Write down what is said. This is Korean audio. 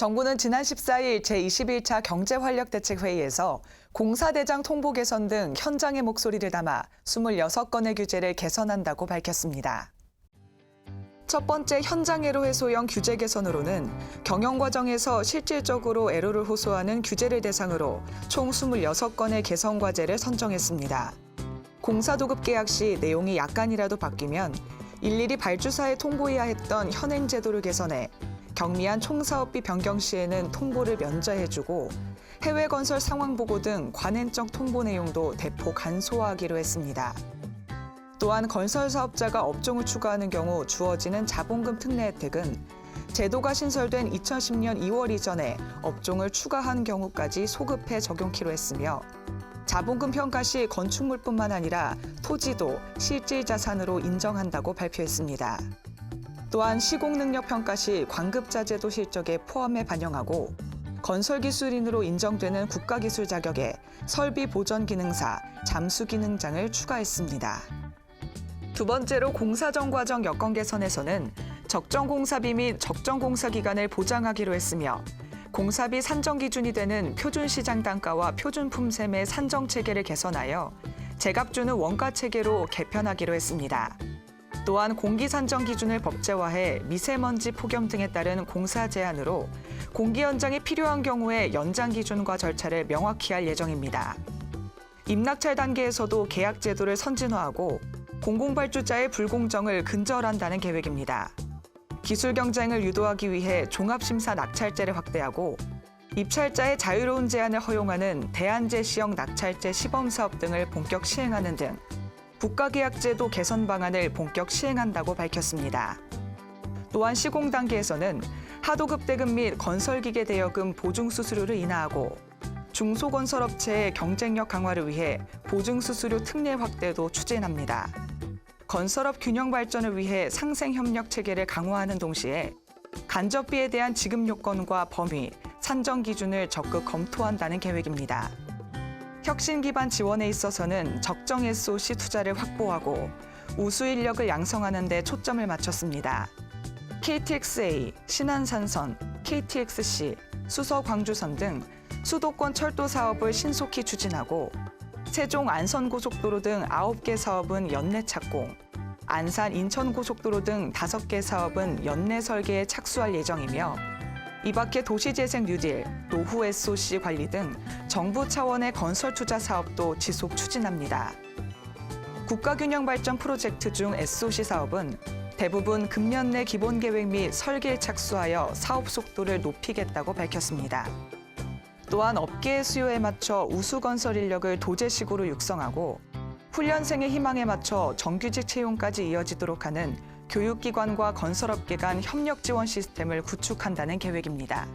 정부는 지난 14일 제21차 경제활력대책회의에서 공사대장 통보 개선 등 현장의 목소리를 담아 26건의 규제를 개선한다고 밝혔습니다. 첫 번째 현장 애로 해소형 규제 개선으로는 경영 과정에서 실질적으로 애로를 호소하는 규제를 대상으로 총 26건의 개선 과제를 선정했습니다. 공사도급 계약 시 내용이 약간이라도 바뀌면 일일이 발주사에 통보해야 했던 현행 제도를 개선해 경미한 총사업비 변경 시에는 통보를 면제해주고 해외 건설 상황 보고 등 관행적 통보 내용도 대폭 간소화하기로 했습니다. 또한 건설 사업자가 업종을 추가하는 경우 주어지는 자본금 특례 혜택은 제도가 신설된 2010년 2월 이전에 업종을 추가한 경우까지 소급해 적용키로 했으며 자본금 평가 시 건축물뿐만 아니라 토지도 실질 자산으로 인정한다고 발표했습니다. 또한 시공능력 평가 시 광급자재도 실적에 포함해 반영하고 건설기술인으로 인정되는 국가기술 자격에 설비보전기능사, 잠수기능장을 추가했습니다. 두 번째로 공사정 과정 여건 개선에서는 적정공사비 및 적정공사기간을 보장하기로 했으며 공사비 산정 기준이 되는 표준시장 단가와 표준품셈의 산정 체계를 개선하여 제값주는 원가 체계로 개편하기로 했습니다. 또한 공기 산정 기준을 법제화해 미세먼지 폭염 등에 따른 공사 제한으로 공기 연장이 필요한 경우에 연장 기준과 절차를 명확히 할 예정입니다. 임낙찰 단계에서도 계약 제도를 선진화하고 공공발주자의 불공정을 근절한다는 계획입니다. 기술 경쟁을 유도하기 위해 종합심사 낙찰제를 확대하고 입찰자의 자유로운 제안을 허용하는 대안제시형 낙찰제 시범사업 등을 본격 시행하는 등 국가계약제도 개선 방안을 본격 시행한다고 밝혔습니다. 또한 시공 단계에서는 하도급 대금 및 건설기계 대여금 보증수수료를 인하하고 중소건설업체의 경쟁력 강화를 위해 보증수수료 특례 확대도 추진합니다. 건설업 균형 발전을 위해 상생협력 체계를 강화하는 동시에 간접비에 대한 지급 요건과 범위, 산정 기준을 적극 검토한다는 계획입니다. 혁신 기반 지원에 있어서는 적정 SOC 투자를 확보하고 우수 인력을 양성하는 데 초점을 맞췄습니다. KTX-A, 신안산선, KTX-C, 수서광주선 등 수도권 철도 사업을 신속히 추진하고 세종 안선고속도로 등 9개 사업은 연내 착공, 안산 인천고속도로 등 5개 사업은 연내 설계에 착수할 예정이며 이 밖에 도시재생 뉴딜, 노후 SOC 관리 등 정부 차원의 건설 투자 사업도 지속 추진합니다. 국가균형발전 프로젝트 중 SOC 사업은 대부분 금년 내 기본계획 및 설계에 착수하여 사업 속도를 높이겠다고 밝혔습니다. 또한 업계의 수요에 맞춰 우수건설 인력을 도제식으로 육성하고 훈련생의 희망에 맞춰 정규직 채용까지 이어지도록 하는 교육기관과 건설업계 간 협력 지원 시스템을 구축한다는 계획입니다.